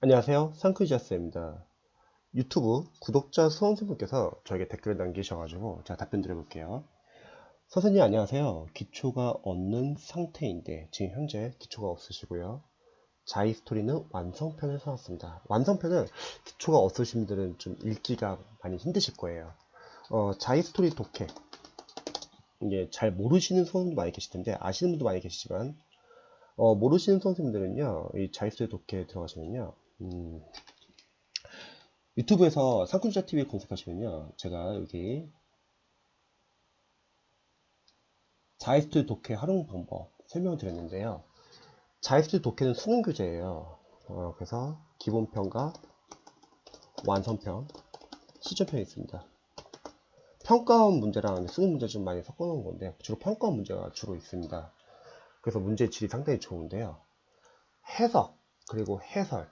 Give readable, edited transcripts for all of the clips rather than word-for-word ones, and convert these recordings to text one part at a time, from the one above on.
안녕하세요. 상크이자스입니다. 유튜브 구독자 수험생분께서 저에게 댓글을 남기셔가지고 제가 답변 드려볼게요. 선생님 안녕하세요. 기초가 없는 상태인데 지금 현재 기초가 없으시고요. 자이스토리는 완성편을 써놨습니다. 완성편은 기초가 없으신 분들은 좀 읽기가 많이 힘드실 거예요. 자이스토리 독해 이게 잘 모르시는 수험생도 많이 계실 텐데 아시는 분도 많이 계시지만 모르시는 수험생들은요 이 자이스토리 독해에 들어가시면요 유튜브에서 상큼주자 TV 검색하시면요 제가 여기 자이스트 독해 활용 방법 설명을 드렸는데요. 자이스트 독해는 수능 교재예요. 그래서 기본편과 완성편, 시점편이 있습니다. 평가원 문제랑 수능 문제 좀 많이 섞어 놓은 건데 주로 평가원 문제가 주로 있습니다. 그래서 문제 질이 상당히 좋은데요. 해석, 그리고 해설,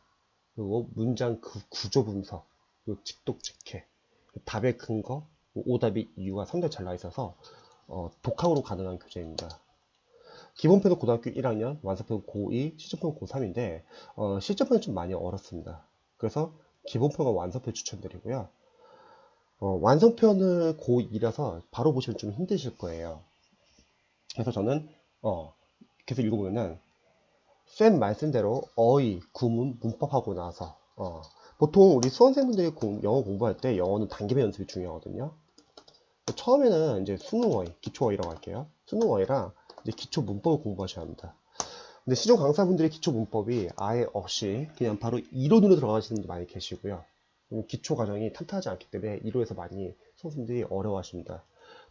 그리고 문장 구조 분석, 그리고 직독직해, 답의 근거, 오답의 이유가 상당히 잘 나와 있어서 독학으로 가능한 교재입니다. 기본편은 고등학교 1학년, 완성편은 고2, 시점편은 고3인데 시점편은 좀 많이 어렵습니다. 그래서 기본편과 완성편 추천드리고요. 완성편을 고2라서 바로 보시면 좀 힘드실 거예요. 그래서 저는 계속 읽어보면은 쌤 말씀대로 어휘, 구문, 문법하고 나서 보통 우리 수험생분들이 영어 공부할 때 영어는 단계별 연습이 중요하거든요. 처음에는 이제 수능어휘, 기초어휘라고 할게요. 수능어휘랑 이제 기초 문법을 공부하셔야 합니다. 근데 시중 강사분들이 기초 문법이 아예 없이 그냥 바로 이론으로 들어가시는 분들 많이 계시고요. 기초 과정이 탄탄하지 않기 때문에 이론에서 많이 수험생들이 어려워하십니다.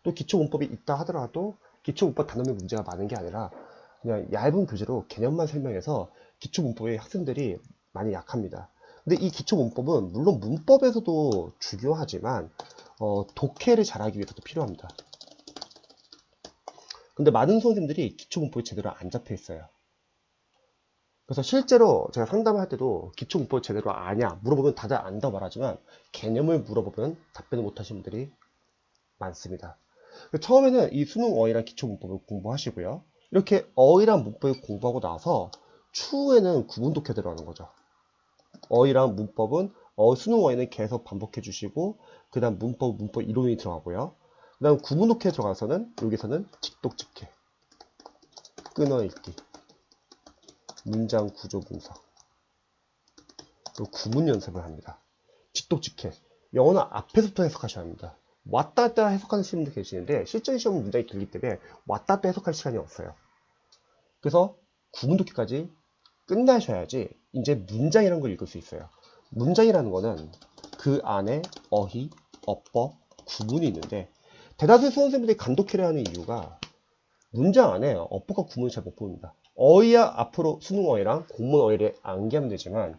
또 기초 문법이 있다 하더라도 기초 문법 단원의 문제가 많은 게 아니라 그냥 얇은 교재로 개념만 설명해서 기초 문법의 학생들이 많이 약합니다. 근데 이 기초 문법은 물론 문법에서도 중요하지만 독해를 잘하기 위해서도 필요합니다. 근데 많은 수험생들이 기초 문법이 제대로 안 잡혀 있어요. 그래서 실제로 제가 상담을 할 때도 기초 문법 제대로 아냐 물어보면 다들 안다 말하지만 개념을 물어보면 답변을 못 하시는 분들이 많습니다. 처음에는 이 수능 어휘랑 기초 문법을 공부하시고요. 이렇게 어휘랑 문법을 공부하고 나서 추후에는 구분 독해 들어가는 거죠. 어휘랑 문법은 수능 어휘는 계속 반복해 주시고 그 다음 문법 이론이 들어가고요. 그 다음 구분 독해 들어가서는 여기서는 직독직해, 끊어읽기, 문장 구조 분석, 그리고 구문 연습을 합니다. 직독직해. 영어는 앞에서부터 해석하셔야 합니다. 왔다 갔다 해석하시는 분도 계시는데 실전 시험 문장이 길기 때문에 왔다 갔다 해석할 시간이 없어요. 그래서 구문 독해까지 끝나셔야지 이제 문장이라는 걸 읽을 수 있어요. 문장이라는 거는 그 안에 어휘, 어법, 구문이 있는데 대다수 수험생들이 간독해를 하는 이유가 문장 안에 어법과 구문을 잘 못 봅니다. 어휘야 앞으로 수능 어휘랑 공문 어휘를 암기하면 되지만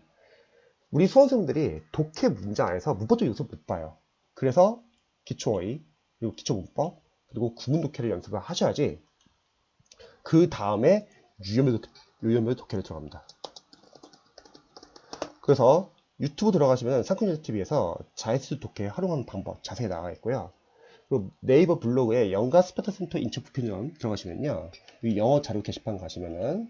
우리 수험생들이 독해 문장 안에서 문법적 요소 못 봐요. 그래서 기초 어휘, 그리고 기초 문법, 그리고 구문 독해를 연습을 하셔야지 그 다음에 유연별 독해를 들어갑니다. 그래서 유튜브 들어가시면 상큼유튜TV에서 자이스트 독해 활용하는 방법 자세히 나와 있고요. 그리고 네이버 블로그에 영가 스파타센터 인천 부편점 들어가시면요. 이 영어 자료 게시판 가시면은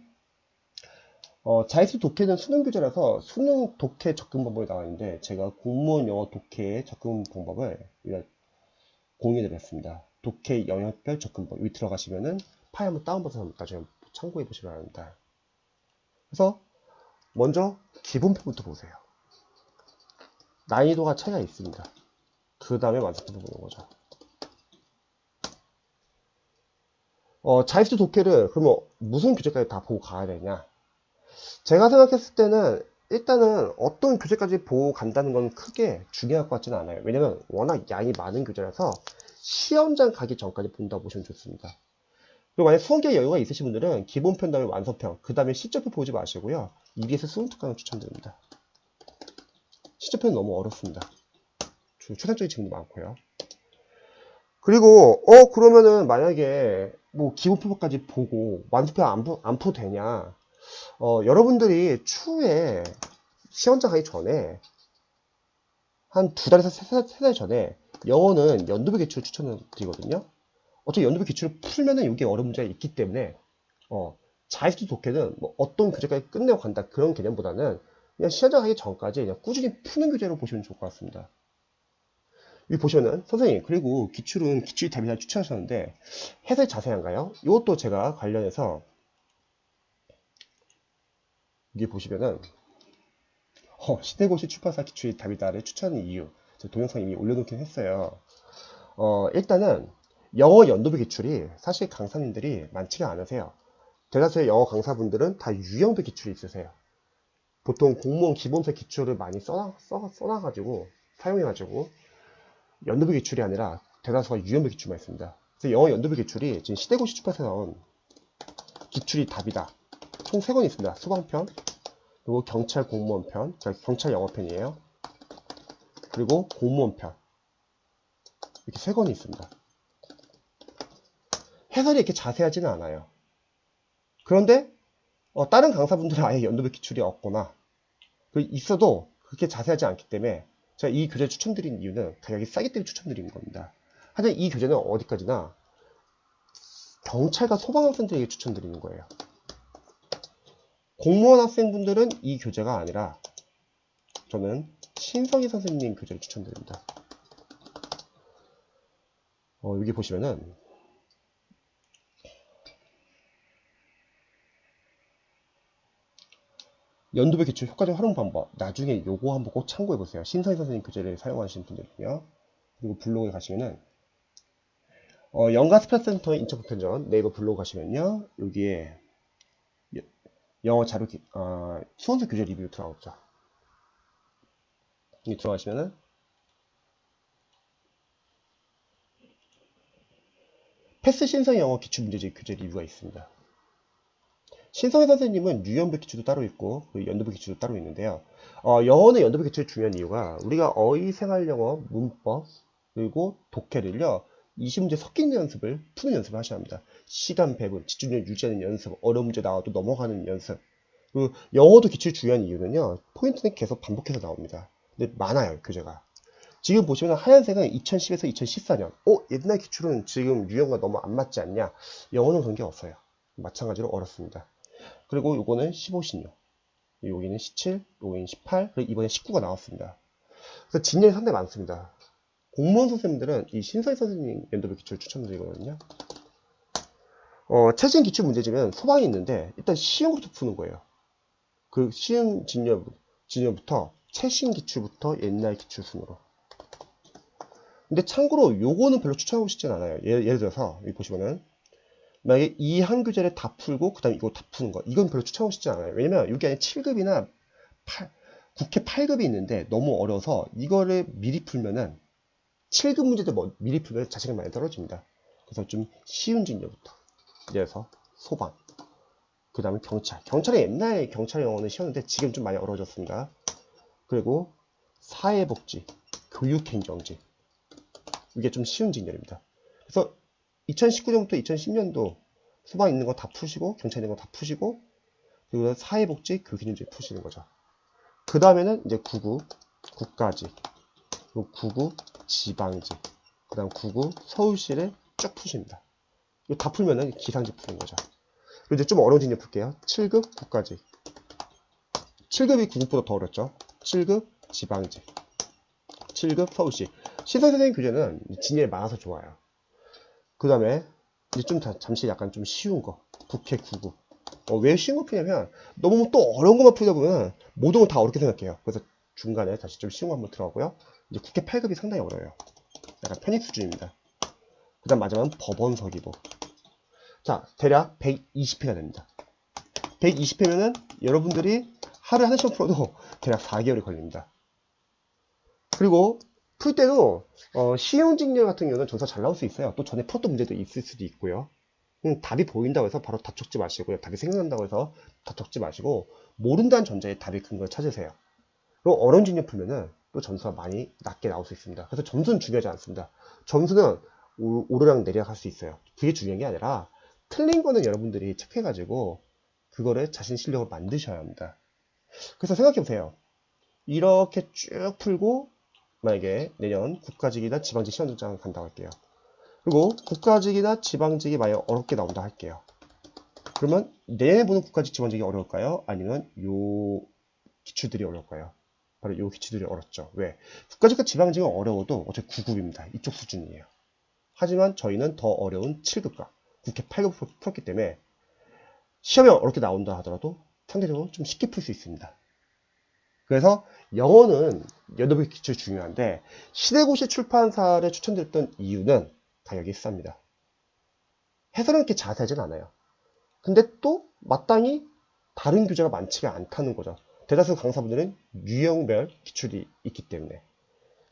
자이스트 독해는 수능 교재라서 수능 독해 접근 방법이 나와 있는데 제가 공무원 영어 독해 접근 방법을 공유해 드렸습니다. 독해 영역별 접근법 여기 들어가시면은 파일 한번 다운받아서 나중에 참고해 보시기 바랍니다. 그래서 먼저 기본편부터 보세요. 난이도가 차이가 있습니다. 그 다음에 완성편 보는 거죠. 자이스트 독해를 그러면 무슨 교재까지 다 보고 가야 되냐? 제가 생각했을 때는 일단은 어떤 교재까지 보고 간다는 건 크게 중요할 것 같지는 않아요. 왜냐면 워낙 양이 많은 교재라서 시험장 가기 전까지 본다 보시면 좋습니다. 그리고 만약 수험기에 여유가 있으신 분들은 기본편 다음에 완성편 그 다음에 시점편 보지 마시고요. EBS 수능 특강을 추천드립니다. 시점편은 너무 어렵습니다. 초상적인 질문도 많고요. 그리고 그러면은 만약에 뭐 기본편까지 보고 완성편 안 풀어도 되냐? 여러분들이 추후에 시험장 가기 전에 한 2달에서 3달 전에 영어는 연도별 기출을 추천을 드리거든요. 어차피 연도별 기출을 풀면은 이게 어려운 문제가 있기 때문에 자이스트 독해는 뭐 어떤 교재까지 끝내고 간다 그런 개념보다는 그냥 시험장 가기 전까지 그냥 꾸준히 푸는 교재로 보시면 좋을 것 같습니다. 여기 보시면은 선생님 그리고 기출은 기출이 답이다 추천하셨는데 해설 자세한가요? 이것도 제가 관련해서 여기 보시면은 시대고시 출판사 기출이 답이다를 추천하는 이유 제가 동영상 이미 올려놓긴 했어요. 일단은 영어 연도부 기출이 사실 강사님들이 많지가 않으세요. 대다수의 영어 강사분들은 다 유형별 기출이 있으세요. 보통 공무원 기본서 기출을 많이 써놔가지고 사용해가지고 연도부 기출이 아니라 대다수가 유형별 기출만 있습니다. 그래서 영어 연도부 기출이 지금 시대고시 출판사에 나온 기출이 답이다. 총 3권이 있습니다. 소방편, 그리고 경찰 공무원편, 경찰 영어편이에요. 그리고 공무원편. 이렇게 3권이 있습니다. 해설이 이렇게 자세하지는 않아요. 그런데 다른 강사분들은 아예 연도별 기출이 없거나 있어도 그렇게 자세하지 않기 때문에 제가 이 교재를 추천드린 이유는 가격이 싸기 때문에 추천드리는 겁니다. 하지만 이 교재는 어디까지나 경찰과 소방학생들에게 추천드리는 거예요. 공무원 학생분들은 이 교재가 아니라 저는 신성희 선생님 교재를 추천드립니다. 여기 보시면은 연도별 기출 효과적 활용 방법 나중에 요거 한번 꼭 참고해 보세요. 신성희 선생님 교재를 사용하시는 분들은요. 그리고 블로그에 가시면은 영가 스프레센터 인천 보편전 네이버 블로그 가시면요. 여기에 영어 자료 수험생 교재 리뷰 들어가죠. 여기 들어가시면은 패스 신성 영어 기출 문제집 교재 리뷰가 있습니다. 신성희 선생님은 유연별 기출도 따로 있고 연도별 기출도 따로 있는데요. 영어는 연도별 기출이 중요한 이유가 우리가 어휘, 생활영어, 문법 그리고 독해를요 20문제 섞이는 연습을 푸는 연습을 하셔야 합니다. 시간 배분, 집중력 유지하는 연습, 어려운 문제 나와도 넘어가는 연습. 그리고 영어도 기출 중요한 이유는요 포인트는 계속 반복해서 나옵니다. 근데 많아요 교재가. 지금 보시면 하얀색은 2010에서 2014년 옛날 기출은 지금 유형과 너무 안 맞지 않냐. 영어는 그런 게 없어요. 마찬가지로 어렵습니다. 그리고 요거는 15, 16 여기는 17, 여기는 18 그리고 이번에 19가 나왔습니다. 그래서 진열이 상당히 많습니다. 공무원 선생님들은 이 신서희 선생님 연도별 기출 추천드리거든요. 최신 기출 문제집은 소방이 있는데 일단 시험부터 푸는 거예요. 그 시험 진열부터 최신 기출부터 옛날 기출 순으로. 근데 참고로 요거는 별로 추천하고 싶진 않아요. 예를 들어서 여기 보시면은 만약에 이 한 교재를 다 풀고 그 다음에 이거 다 푸는 거 이건 별로 추천하고 싶지 않아요. 왜냐면 여기 안에 7급이나 국회 8급이 있는데 너무 어려서 이거를 미리 풀면은 7급 문제들 미리 풀면 자신감 많이 떨어집니다. 그래서 좀 쉬운 진료부터 예를 들어서 소방 그 다음에 경찰은 옛날에 경찰 영어는 쉬웠는데 지금 좀 많이 어려워졌습니다. 그리고 사회복지 교육행정지 이게 좀 쉬운 진열입니다. 그래서 2019년부터 2010년도 소방 있는 거 다 푸시고 경찰 있는 거 다 푸시고 그리고 사회복지 교육행정지 푸시는 거죠. 그 다음에는 이제 9구 국가직 그리고 9구 지방직 그 다음 9구 서울시를 쭉 푸십니다. 이거 다 풀면은 기상직 푸는 거죠. 그리고 이제 좀 어려운 진열 풀게요. 7급 국가직 7급이 9급보다 더 어렵죠. 7급 지방직 7급 서울시 신선 선생님 교재는 진열이 많아서 좋아요. 그 다음에 이제 좀 잠시 약간 좀 쉬운 거 국회 9급 왜 쉬운 거 푸냐면 너무 또 어려운 것만 풀다 보면 모든 걸 다 어렵게 생각해요. 그래서 중간에 다시 좀 쉬운 거 한번 들어가고요. 이제 국회 8급이 상당히 어려워요. 약간 편익 수준입니다. 그 다음 마지막은 법원서기보. 자, 대략 120회가 됩니다. 120회면은 여러분들이 하루에 한 시간 풀어도 대략 4개월이 걸립니다. 그리고 풀 때도 시용 직렬 같은 경우는 점수가 잘 나올 수 있어요. 또 전에 풀었던 문제도 있을 수도 있고요. 답이 보인다고 해서 바로 다 적지 마시고요. 답이 생각난다고 해서 다 적지 마시고 모른다는 전제에 답이 큰 걸 찾으세요. 그리고 어려운 직렬 풀면은 또 점수가 많이 낮게 나올 수 있습니다. 그래서 점수는 중요하지 않습니다. 점수는 오르락 내리락 할 수 있어요. 그게 중요한 게 아니라 틀린 거는 여러분들이 체크해가지고 그거를 자신 실력을 만드셔야 합니다. 그래서 생각해보세요. 이렇게 쭉 풀고 만약에 내년 국가직이나 지방직 시험장 간다고 할게요. 그리고 국가직이나 지방직이 만약 어렵게 나온다 할게요. 그러면 내년에 보는 국가직 지방직이 어려울까요? 아니면 요 기출들이 어려울 거예요. 바로 이 기출들이 어렵죠. 왜? 국가직급 지방직은 어려워도 어차피 9급입니다. 이쪽 수준이에요. 하지만 저희는 더 어려운 7급과 국회 8급을 풀었기 때문에 시험이 어렵게 나온다 하더라도 상대적으로 좀 쉽게 풀 수 있습니다. 그래서 영어는 연도별 기출 중요한데 시대고시 출판사를 추천드렸던 이유는 가격이 쌉니다. 해설은 그렇게 자세하진 않아요. 근데 또 마땅히 다른 교재가 많지가 않다는 거죠. 대다수 강사분들은 유형별 기출이 있기 때문에.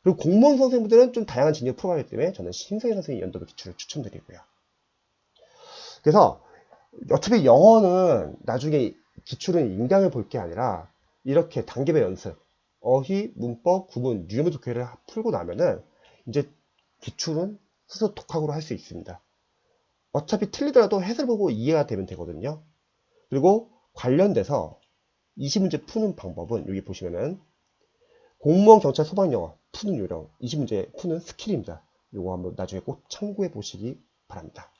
그리고 공무원 선생님들은 좀 다양한 진로를 풀어가기 때문에 저는 심성희 선생님 연도별 기출을 추천드리고요. 그래서 어차피 영어는 나중에 기출은 인강을 볼 게 아니라 이렇게 단계별 연습, 어휘, 문법, 구문, 유형별 독해를 풀고 나면은 이제 기출은 스스로 독학으로 할 수 있습니다. 어차피 틀리더라도 해설 보고 이해가 되면 되거든요. 그리고 관련돼서 20문제 푸는 방법은 여기 보시면은 공무원, 경찰, 소방, 영어 푸는 요령, 20문제 푸는 스킬입니다. 요거 한번 나중에 꼭 참고해 보시기 바랍니다.